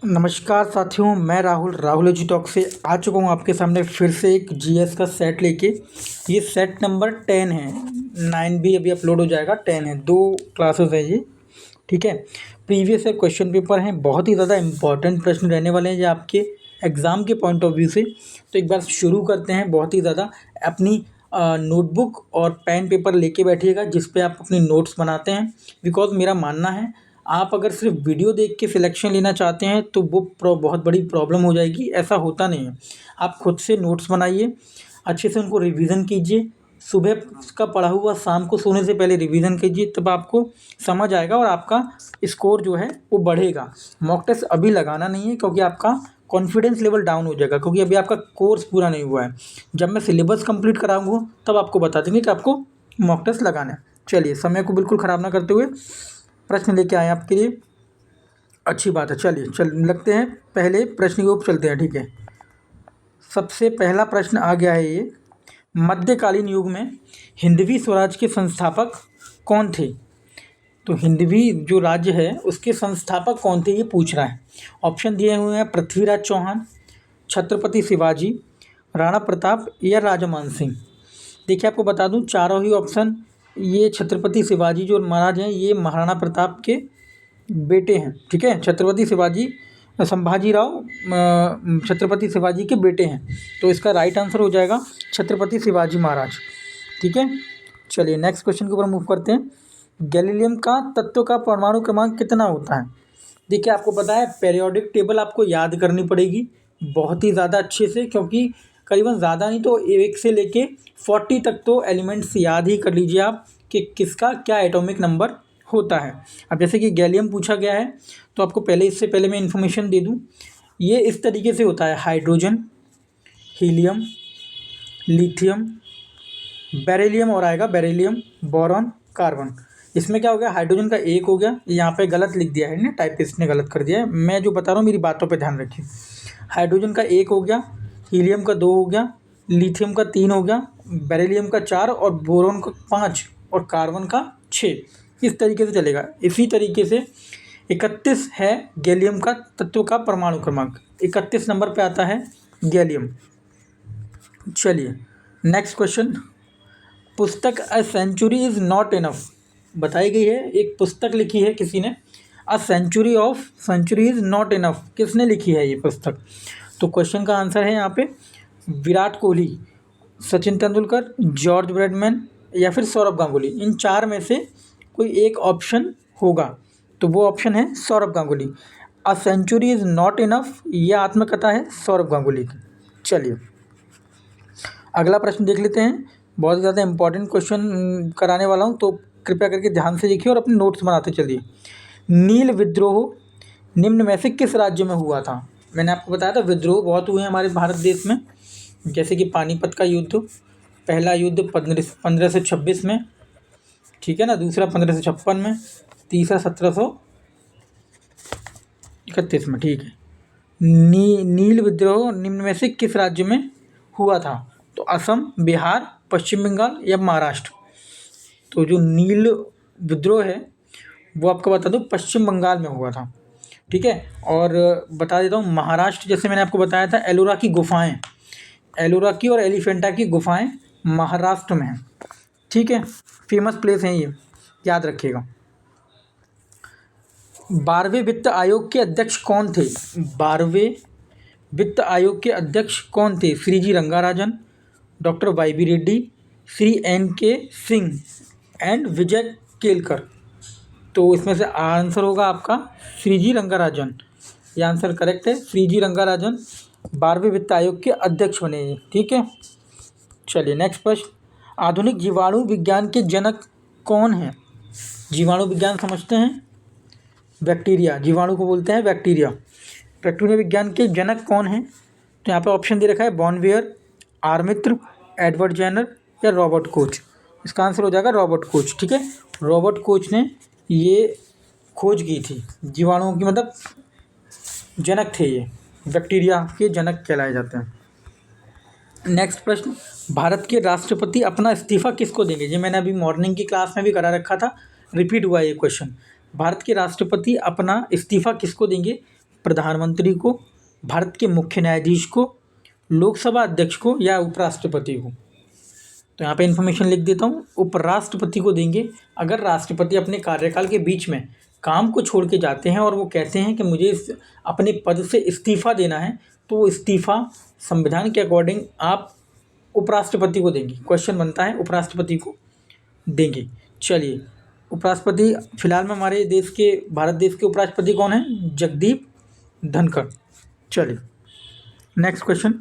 नमस्कार साथियों, मैं राहुल एजुटॉक से आ चुका हूँ आपके सामने फिर से एक जीएस का सेट लेके। ये सेट नंबर 10 है। 9 भी अभी अपलोड हो जाएगा। 10 है, 2 क्लासेस है ये। ठीक है, प्रीवियस ईयर क्वेश्चन पेपर हैं, बहुत ही ज़्यादा इंपॉर्टेंट प्रश्न रहने वाले हैं ये आपके एग्ज़ाम के पॉइंट ऑफ व्यू से। तो एक बार शुरू करते हैं। बहुत ही ज़्यादा अपनी नोटबुक और पेन पेपर लेके बैठिएगा जिस पे आप अपनी नोट्स बनाते हैं। बिकॉज मेरा मानना है, आप अगर सिर्फ वीडियो देख के सिलेक्शन लेना चाहते हैं तो वो बहुत बड़ी प्रॉब्लम हो जाएगी। ऐसा होता नहीं है। आप खुद से नोट्स बनाइए, अच्छे से उनको रिवीजन कीजिए। सुबह का पढ़ा हुआ शाम को सोने से पहले रिवीजन कीजिए, तब आपको समझ आएगा और आपका स्कोर जो है वो बढ़ेगा। मॉक टेस्ट अभी लगाना नहीं है क्योंकि आपका कॉन्फिडेंस लेवल डाउन हो जाएगा, क्योंकि अभी आपका कोर्स पूरा नहीं हुआ है। जब मैं सिलेबस कंप्लीट कराऊंगा तब आपको बता देंगे कि आपको मॉक टेस्ट लगाना है। चलिए, समय को बिल्कुल ख़राब ना करते हुए प्रश्न लेके आए आपके लिए। अच्छी बात है। चलिए लगते हैं पहले प्रश्न की ओर चलते हैं। ठीक है, सबसे पहला प्रश्न आ गया है ये। मध्यकालीन युग में हिंदवी स्वराज के संस्थापक कौन थे? तो हिंदवी जो राज्य है उसके संस्थापक कौन थे, ये पूछ रहा है। ऑप्शन दिए हुए हैं पृथ्वीराज चौहान, छत्रपति शिवाजी, राणा प्रताप या राजा मान सिंह। देखिए, आपको बता दूं, चारों ही ऑप्शन ये छत्रपति शिवाजी जो महाराज हैं ये महाराणा प्रताप के बेटे हैं। ठीक है, छत्रपति शिवाजी संभाजीराव छत्रपति शिवाजी के बेटे हैं। तो इसका राइट आंसर हो जाएगा छत्रपति शिवाजी महाराज। ठीक है, चलिए नेक्स्ट क्वेश्चन के ऊपर मूव करते हैं। गैलीलियम का तत्व का परमाणु क्रमांक कितना होता है? देखिए, आपको पता है पीरियोडिक टेबल आपको याद करनी पड़ेगी बहुत ही ज़्यादा अच्छे से, क्योंकि करीबन ज़्यादा नहीं तो 1 से लेके 40 तक तो एलिमेंट्स याद ही कर लीजिए आप कि किसका क्या एटॉमिक नंबर होता है। अब जैसे कि गैलियम पूछा गया है तो आपको इससे पहले मैं इन्फॉर्मेशन दे दूं। ये इस तरीके से होता है: हाइड्रोजन, हीलियम, लिथियम, बेरिलियम और आएगा बेरिलियम, बोरॉन, कार्बन। इसमें क्या हो गया, हाइड्रोजन का 1 हो गया, यहाँ पे गलत लिख दिया है ना, टाइपिस्ट ने गलत कर दिया है। मैं जो बता रहा हूँ मेरी बातों पे ध्यान रखिए। हाइड्रोजन का 1 हो गया, हीलियम का 2 हो गया, लिथियम का 3 हो गया, बेरिलियम का 4 और बोरॉन का 5 और कार्बन का 6। इस तरीके से चलेगा। इसी तरीके से 31 है गैलियम का तत्व का परमाणु क्रमांक। 31 नंबर पे आता है गैलियम। चलिए नेक्स्ट क्वेश्चन। पुस्तक a century is not enough बताई गई है। एक पुस्तक लिखी है किसी ने, a century of century is not enough. किसने लिखी है ये पुस्तक? तो क्वेश्चन का आंसर है यहाँ पे विराट कोहली, सचिन तेंदुलकर, जॉर्ज ब्रैडमैन या फिर सौरभ गांगुली। इन 4 में से कोई एक ऑप्शन होगा, तो वो ऑप्शन है Saurabh Ganguly. A century is not enough, यह आत्मकथा है सौरभ गांगुली की। चलिए अगला प्रश्न देख लेते हैं। बहुत ज़्यादा इंपॉर्टेंट क्वेश्चन कराने वाला हूँ, तो कृपया करके ध्यान से देखिए और अपने नोट्स बनाते चलिए। नील विद्रोह निम्न में से किस राज्य में हुआ था? मैंने आपको बताया था विद्रोह बहुत हुए हैं हमारे भारत देश में, जैसे कि पानीपत का युद्ध, पहला युद्ध 1526 में, ठीक है ना, दूसरा 1556 में, तीसरा 1731 में। ठीक है, नील विद्रोह निम्न में से किस राज्य में हुआ था? तो असम, बिहार, पश्चिम बंगाल या महाराष्ट्र। तो जो नील विद्रोह है वो आपको बता दूं पश्चिम बंगाल में हुआ था। ठीक है, और बता देता हूँ महाराष्ट्र, जैसे मैंने आपको बताया था एलोरा की गुफाएं, एलोरा की और एलिफेंटा की गुफाएं महाराष्ट्र में हैं। ठीक है, फेमस प्लेस हैं ये, याद रखिएगा। 12वें वित्त आयोग के अध्यक्ष कौन थे? 12वें वित्त आयोग के अध्यक्ष कौन थे? Shri G Rangarajan, doctor Y B Reddy, Shri N K Singh and विजय केलकर। तो इसमें से आंसर होगा आपका श्री जी रंगाराजन। ये आंसर करेक्ट है। श्री जी रंगाराजन 12वें वित्त आयोग के अध्यक्ष बने हैं। ठीक है, चलिए नेक्स्ट प्रश्न। आधुनिक जीवाणु विज्ञान के जनक कौन हैं? जीवाणु विज्ञान समझते हैं, बैक्टीरिया, जीवाणु को बोलते हैं बैक्टीरिया। बैक्टीरिया विज्ञान के जनक कौन हैं? तो यहाँ पे ऑप्शन दे रखा है बॉर्नवियर, आर्मित्र, एडवर्ड जेनर या रॉबर्ट कोच। इसका आंसर हो जाएगा रॉबर्ट कोच। ठीक है, रॉबर्ट कोच ने ये खोज की थी जीवाणुओं की, मतलब जनक थे ये, बैक्टीरिया के जनक कहलाए जाते हैं। नेक्स्ट प्रश्न। भारत के राष्ट्रपति अपना इस्तीफा किसको देंगे? ये मैंने अभी मॉर्निंग की क्लास में भी करा रखा था, रिपीट हुआ ये क्वेश्चन। भारत के राष्ट्रपति अपना इस्तीफा किसको देंगे? प्रधानमंत्री को, भारत के मुख्य न्यायाधीश को, लोकसभा अध्यक्ष को या उपराष्ट्रपति को? तो यहाँ पे इन्फॉर्मेशन लिख देता हूँ, उपराष्ट्रपति को देंगे। अगर राष्ट्रपति अपने कार्यकाल के बीच में काम को छोड़ के जाते हैं और वो कहते हैं कि मुझे अपने पद से इस्तीफ़ा देना है, तो वो इस्तीफ़ा संविधान के अकॉर्डिंग आप उपराष्ट्रपति को देंगे। क्वेश्चन बनता है उपराष्ट्रपति को देंगे। चलिए, उपराष्ट्रपति फिलहाल में हमारे देश के, भारत देश के उपराष्ट्रपति कौन हैं? जगदीप धनखड़। चलिए नेक्स्ट क्वेश्चन,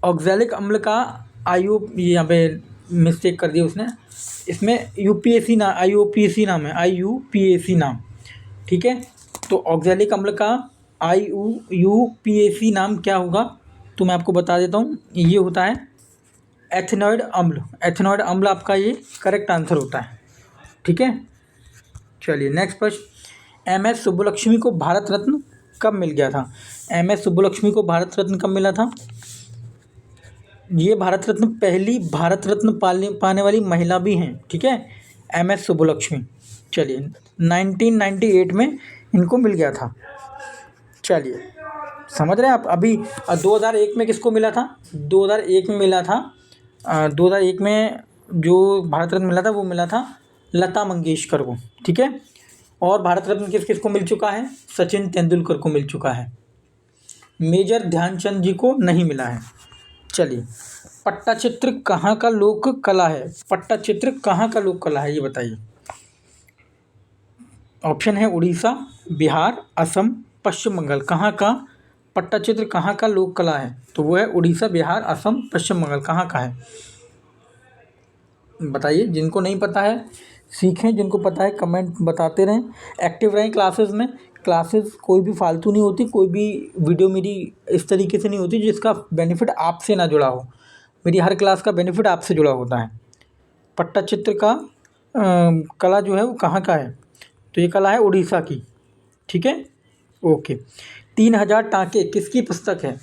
ऑक्सैलिक अम्ल का यहाँ पे मिस्टेक कर दी उसने, इसमें यूपीएसी ना IUPAC नाम है, IUPAC नाम, ठीक है। तो ऑक्सैलिक अम्ल का IUPAC नाम क्या होगा? तो मैं आपको बता देता हूँ, ये होता है एथेनॉइड अम्ल। एथेनॉइड अम्ल आपका ये करेक्ट आंसर होता है, ठीक है। चलिए नेक्स्ट प्रश्न, MS सुब्बुलक्ष्मी को भारत रत्न कब मिल गया था? MS सुब्बुलक्ष्मी को भारत रत्न कब मिला था? ये भारत रत्न पहली भारत रत्न पाने वाली महिला भी हैं, ठीक है, MS सुब्बुलक्ष्मी। चलिए 1998 में इनको मिल गया था। चलिए समझ रहे हैं आप। अभी 2001 में किसको मिला था? 2001 में मिला था, 2001 में जो भारत रत्न मिला था वो मिला था लता मंगेशकर को, ठीक है। और भारत रत्न किस किस को मिल चुका है? सचिन तेंदुलकर को मिल चुका है। मेजर ध्यानचंद जी को नहीं मिला है। चलिए, पट्टचित्र कहाँ का लोक कला है? पट्टचित्र कहाँ का लोक कला है ये बताइए। ऑप्शन है उड़ीसा, बिहार, असम, पश्चिम बंगाल। कहाँ का पट्टचित्र कहाँ का लोक कला है? तो वो है उड़ीसा, बिहार, असम, पश्चिम बंगाल। कहाँ का है बताइए। जिनको नहीं पता है सीखें, जिनको पता है कमेंट बताते रहें, एक्टिव रहें क्लासेस में। क्लासेस कोई भी फालतू नहीं होती, कोई भी वीडियो मेरी इस तरीके से नहीं होती जिसका बेनिफिट आपसे ना जुड़ा हो। मेरी हर क्लास का बेनिफिट आपसे जुड़ा होता है। पट्टचित्र का कला जो है वो कहाँ का है? तो ये कला है उड़ीसा की, ठीक है, ओके। 3000 टाँके किसकी पुस्तक है?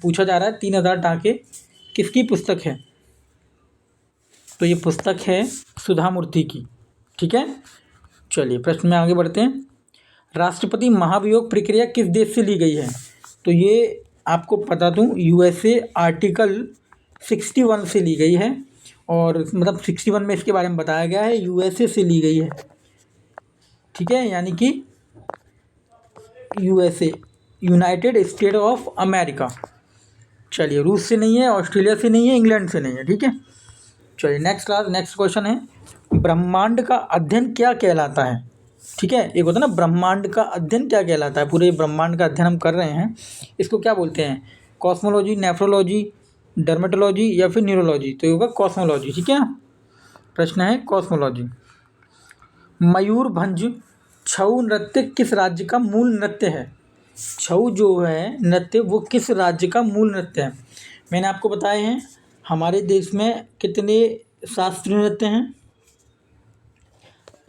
पूछा जा रहा है 3000 टाँके किसकी पुस्तक है? तो ये पुस्तक है सुधा मूर्ति की, ठीक है। चलिए प्रश्न में आगे बढ़ते हैं। राष्ट्रपति महाभियोग प्रक्रिया किस देश से ली गई है? तो ये आपको बता दूं, USA आर्टिकल 61 से ली गई है, और मतलब 61 में इसके बारे में बताया गया है, USA से ली गई है, ठीक है, यानी कि USA, United state of America. चलिए, रूस से नहीं है, ऑस्ट्रेलिया से नहीं है, इंग्लैंड से नहीं है, ठीक है। चलिए नेक्स्ट क्वेश्चन है, ब्रह्मांड का अध्ययन क्या कहलाता है? ठीक है, एक होता है ना ब्रह्मांड का अध्ययन क्या कहलाता है। पूरे ब्रह्मांड का अध्ययन हम कर रहे हैं, इसको क्या बोलते हैं? कॉस्मोलॉजी, नेफ्रोलॉजी, डर्मेटोलॉजी या फिर न्यूरोलॉजी? तो ये होगा कॉस्मोलॉजी, ठीक है ना। प्रश्न है कॉस्मोलॉजी। मयूरभंज छऊ नृत्य किस राज्य का मूल नृत्य है? छऊ जो है नृत्य वो किस राज्य का मूल नृत्य है? मैंने आपको बताए हैं हमारे देश में कितने शास्त्रीय नृत्य हैं?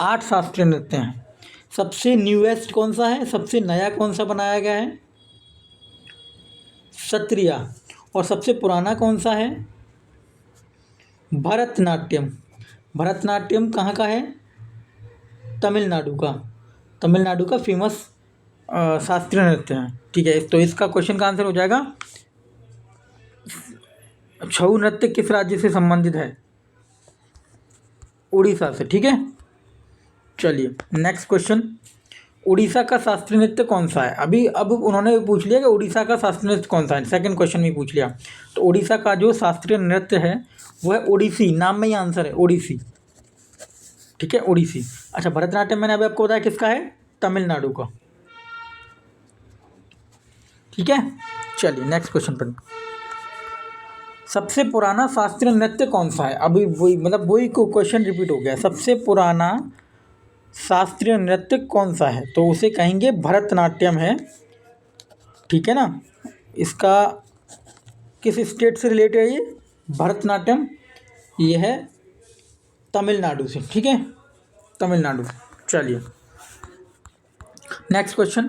8 शास्त्रीय नृत्य हैं। सबसे न्यूएस्ट कौन सा है? सबसे नया कौन सा बनाया गया है? सत्रिया। और सबसे पुराना कौन सा है? भरतनाट्यम। भरतनाट्यम कहाँ का है? तमिलनाडु का। तमिलनाडु का फेमस शास्त्रीय नृत्य है, ठीक है। तो इसका क्वेश्चन का आंसर हो जाएगा, छऊ नृत्य किस राज्य से संबंधित है? उड़ीसा से, ठीक है। चलिए नेक्स्ट क्वेश्चन, उड़ीसा का शास्त्रीय नृत्य कौन सा है? अब उन्होंने पूछ लिया कि उड़ीसा का शास्त्रीय नृत्य कौन सा है, सेकंड क्वेश्चन में पूछ लिया। तो उड़ीसा का जो शास्त्रीय नृत्य है वो है ओडिसी, नाम में ही आंसर है ओडिसी, ठीक है, ओडिसी। अच्छा, भरतनाट्यम मैंने अभी आपको बताया किसका है? तमिलनाडु का, ठीक है। चलिए नेक्स्ट क्वेश्चन पर, सबसे पुराना शास्त्रीय नृत्य कौन सा है? अभी वही क्वेश्चन रिपीट हो गया। सबसे पुराना शास्त्रीय नृत्य कौन सा है? तो उसे कहेंगे भरतनाट्यम है, ठीक है ना। इसका किस स्टेट से रिलेटेड है ये भरतनाट्यम? ये है तमिलनाडु से, ठीक है, तमिलनाडु। चलिए नेक्स्ट क्वेश्चन,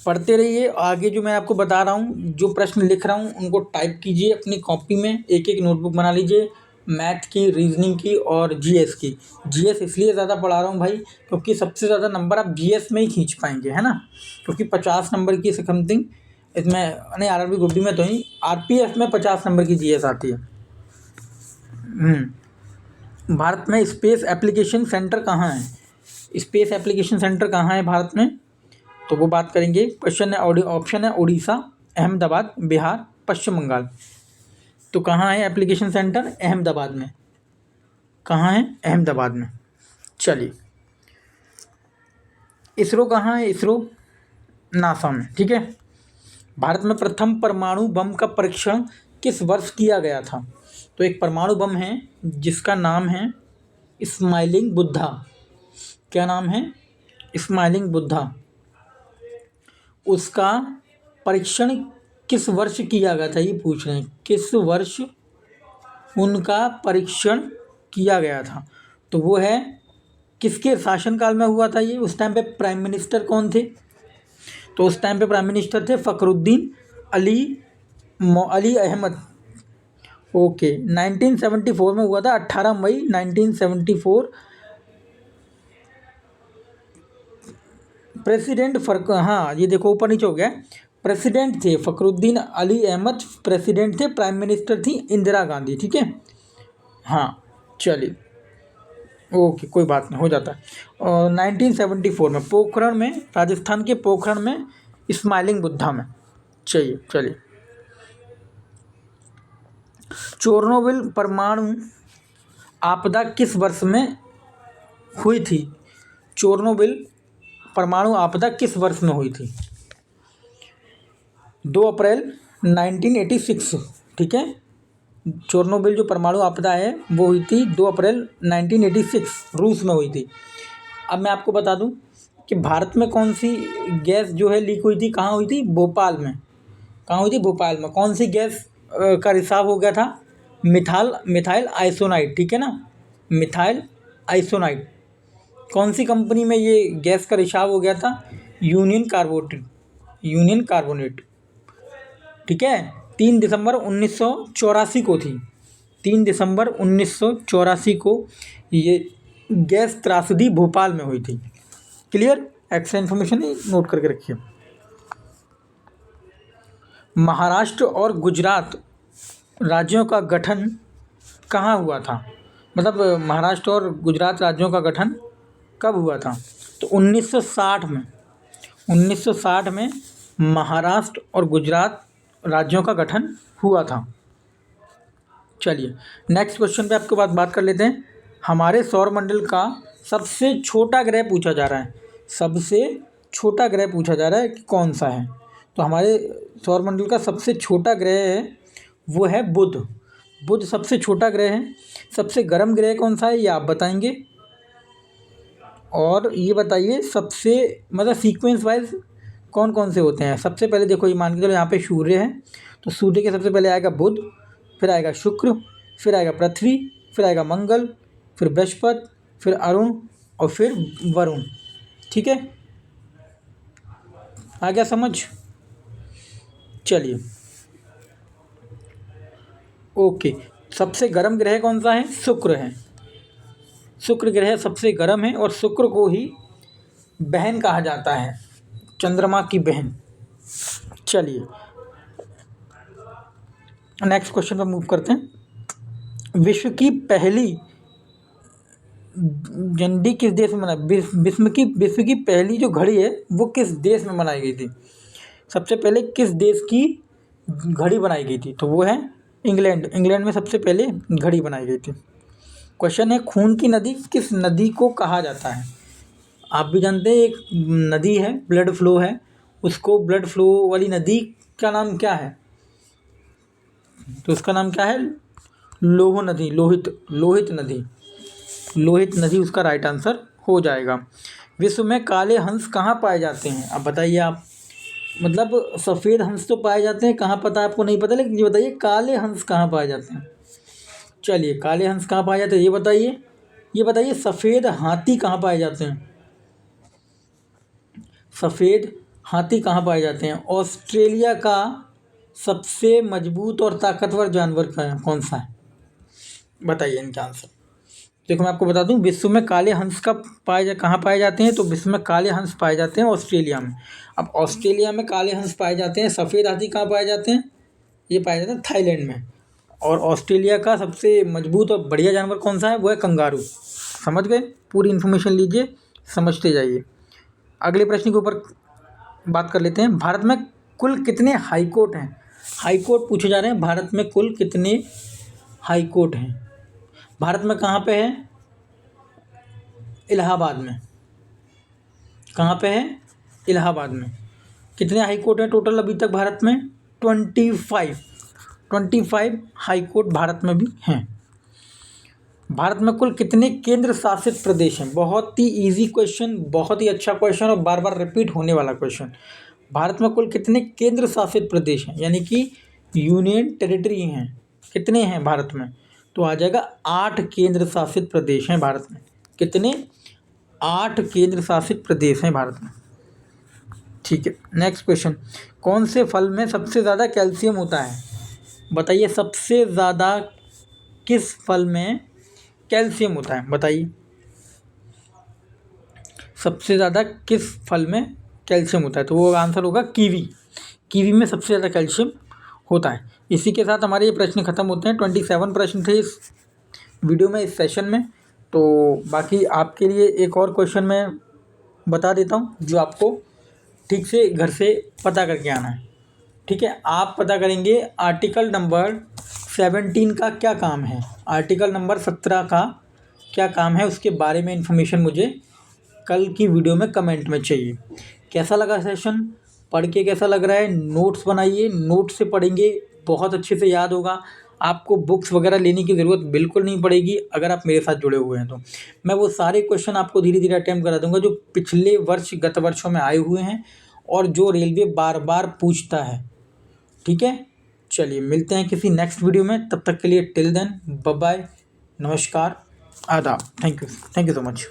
पढ़ते रहिए आगे। जो मैं आपको बता रहा हूँ, जो प्रश्न लिख रहा हूँ उनको टाइप कीजिए अपनी कॉपी में, एक एक नोटबुक बना लीजिए, मैथ की, रीजनिंग की और जीएस की। जीएस इसलिए ज़्यादा पढ़ा रहा हूँ भाई क्योंकि सबसे ज़्यादा नंबर आप जीएस में ही खींच पाएंगे, है ना, क्योंकि 50 नंबर की समथिंग इसमें, नहीं आरआरबी ग्रुप डी में तो ही, आरपीएफ में 50 नंबर की जीएस आती है। भारत में स्पेस एप्लीकेशन सेंटर कहाँ है? स्पेस एप्लीकेशन सेंटर कहाँ है भारत में? तो वो बात करेंगे। क्वेश्चन है, ऑप्शन है उड़ीसा, अहमदाबाद, बिहार, पश्चिम बंगाल। तो कहाँ है एप्लीकेशन सेंटर? अहमदाबाद में। कहाँ है? अहमदाबाद में। चलिए, इसरो कहाँ है? इसरो नासा में, ठीक है। भारत में प्रथम परमाणु बम का परीक्षण किस वर्ष किया गया था? तो एक परमाणु बम है जिसका नाम है स्माइलिंग बुद्धा। क्या नाम है? स्माइलिंग बुद्धा। उसका परीक्षण किस वर्ष किया गया था, ये पूछ रहे हैं, किस वर्ष उनका परीक्षण किया गया था? तो वो है, किसके शासनकाल में हुआ था ये? उस टाइम पे प्राइम मिनिस्टर कौन थे? तो उस टाइम पे प्राइम मिनिस्टर थे फ़खरुद्दीन अली अहमद। ओके, 1974 में हुआ था, 18 मई 1974। प्रेसिडेंट हाँ ये देखो ऊपर नीचे हो गया। प्रेसिडेंट थे फ़खरुद्दीन अली अहमद, प्रेसिडेंट थे, प्राइम मिनिस्टर थी इंदिरा गांधी, ठीक है। हाँ चलिए, ओके कोई बात नहीं, हो जाता है। और 1974 में पोखरण में, राजस्थान के पोखरण में, स्माइलिंग बुद्धा में। चलिए, चोर्नोबिल परमाणु आपदा किस वर्ष में हुई थी? चोर्नोबिल परमाणु आपदा किस वर्ष में हुई थी? 2 अप्रैल 1986, ठीक है। चोर्नोबिल जो परमाणु आपदा है वो हुई थी 2 अप्रैल 1986, रूस में हुई थी। अब मैं आपको बता दूं कि भारत में कौन सी गैस जो है लीक हुई थी, कहाँ हुई थी? भोपाल में। कहाँ हुई थी? भोपाल में। कौन सी गैस का रिसाव हो गया था? मिथाइल आइसोनाइड, ठीक है ना, मिथाइल आइसोनाइड। कौन सी कंपनी में ये गैस का रिसाव हो गया था? यूनियन कार्बोनेट, ठीक है। 3 दिसंबर 1984 को थी। 3 दिसंबर 1984 को ये गैस त्रासदी भोपाल में हुई थी। क्लियर? एक्स्ट्रा इन्फॉर्मेशन नोट करके रखिए। महाराष्ट्र और गुजरात राज्यों का गठन कहाँ हुआ था? मतलब महाराष्ट्र और गुजरात राज्यों का गठन कब हुआ था? तो 1960 में। 1960 में महाराष्ट्र और गुजरात राज्यों का गठन हुआ था। चलिए, नेक्स्ट क्वेश्चन पे आपके बाद बात कर लेते हैं। हमारे सौरमंडल का सबसे छोटा ग्रह पूछा जा रहा है। सबसे छोटा ग्रह पूछा जा रहा है कि कौन सा है? तो हमारे सौरमंडल का सबसे छोटा ग्रह है वो है बुध। बुध सबसे छोटा ग्रह है। सबसे गर्म ग्रह कौन सा है ये आप बताएंगे। और ये बताइए सबसे, मतलब सीक्वेंस वाइज कौन कौन से होते हैं। सबसे पहले देखो, ये मान के चलो यहाँ पे सूर्य है, तो सूर्य के सबसे पहले आएगा बुध, फिर आएगा शुक्र, फिर आएगा पृथ्वी, फिर आएगा मंगल, फिर बृहस्पति, फिर अरुण और फिर वरुण, ठीक है। आ गया समझ? चलिए, ओके। सबसे गर्म ग्रह कौन सा है? शुक्र है। शुक्र ग्रह सबसे गर्म है और शुक्र को ही बहन कहा जाता है, चंद्रमा की बहन। चलिए, नेक्स्ट क्वेश्चन पर मूव करते हैं। विश्व की पहली झंडी किस देश में विश्व की पहली जो घड़ी है वो किस देश में बनाई गई थी? सबसे पहले किस देश की घड़ी बनाई गई थी? तो वो है इंग्लैंड। इंग्लैंड में सबसे पहले घड़ी बनाई गई थी। क्वेश्चन है, खून की नदी किस नदी को कहा जाता है? आप भी जानते हैं एक नदी है, ब्लड फ्लो है, उसको ब्लड फ्लो वाली नदी का नाम क्या है? तो उसका नाम क्या है? लोहित नदी। लोहित नदी उसका राइट आंसर हो जाएगा। विश्व में काले हंस कहाँ पाए जाते हैं? अब बताइए आप। मतलब सफ़ेद हंस तो पाए जाते हैं, कहाँ पता आपको नहीं पता, लेकिन ये बताइए काले हंस कहाँ पाए जाते हैं। चलिए, काले हंस कहाँ पाए जाते हैं ये बताइए सफ़ेद हाथी कहाँ पाए जाते हैं? सफ़ेद हाथी कहाँ पाए जाते हैं? ऑस्ट्रेलिया का सबसे मजबूत और ताकतवर जानवर कौन सा है? बताइए इनका आंसर। देखो मैं आपको बता दूं, विश्व में काले हंस कहाँ पाए जाते हैं, तो विश्व में काले हंस पाए जाते हैं ऑस्ट्रेलिया में। अब ऑस्ट्रेलिया में काले हंस पाए जाते हैं। सफ़ेद हाथी कहाँ पाए जाते हैं, ये पाए जाते हैं थाईलैंड में। और ऑस्ट्रेलिया का सबसे मजबूत और बढ़िया जानवर कौन सा है, वो है कंगारू। समझ गए, पूरी इन्फॉर्मेशन लीजिए, समझते जाइए। अगले प्रश्न के ऊपर बात कर लेते हैं। भारत में कुल कितने हाई कोर्ट हैं, हाई कोर्ट पूछे जा रहे हैं। भारत में कुल कितने हाई कोर्ट हैं, भारत में कहाँ पे है, इलाहाबाद में। कहाँ पे है, इलाहाबाद में। कितने हाई कोर्ट हैं टोटल अभी तक भारत में, 25 हाई कोर्ट भारत में भी हैं। भारत में कुल कितने केंद्र शासित प्रदेश हैं, बहुत ही इजी क्वेश्चन, बहुत ही अच्छा क्वेश्चन और बार बार रिपीट होने वाला क्वेश्चन। भारत में कुल कितने केंद्र शासित प्रदेश हैं, यानी कि यूनियन टेरिटरी हैं, कितने हैं भारत में, तो आ जाएगा 8 केंद्र शासित प्रदेश हैं भारत में। कितने, 8 केंद्र शासित प्रदेश हैं भारत में। ठीक है, नेक्स्ट क्वेश्चन। कौन से फल में सबसे ज़्यादा कैल्शियम होता है, बताइए। सबसे ज़्यादा किस फल में कैल्शियम होता है, बताइए। सबसे ज़्यादा किस फल में कैल्शियम होता है, तो वो आंसर होगा कीवी। कीवी में सबसे ज़्यादा कैल्शियम होता है। इसी के साथ हमारे ये प्रश्न खत्म होते हैं। 27 प्रश्न थे इस वीडियो में, इस सेशन में। तो बाकी आपके लिए एक और क्वेश्चन मैं बता देता हूँ, जो आपको ठीक से घर से पता करके आना है। ठीक है, आप पता करेंगे आर्टिकल नंबर 17 का क्या काम है, आर्टिकल नंबर 17 का क्या काम है, उसके बारे में इन्फॉर्मेशन मुझे कल की वीडियो में कमेंट में चाहिए। कैसा लगा सेशन, पढ़ के कैसा लग रहा है, नोट्स बनाइए, नोट से पढ़ेंगे बहुत अच्छे से याद होगा। आपको बुक्स वगैरह लेने की ज़रूरत बिल्कुल नहीं पड़ेगी अगर आप मेरे साथ जुड़े हुए हैं तो। मैं वो सारे क्वेश्चन आपको धीरे धीरे अटैम्प्ट करा दूंगा जो पिछले वर्ष गत वर्षों में आए हुए हैं और जो रेलवे बार बार पूछता है। ठीक है, चलिए मिलते हैं किसी नेक्स्ट वीडियो में, तब तक के लिए टिल देन बाय बाय, नमस्कार, आदाब, थैंक यू सो मच।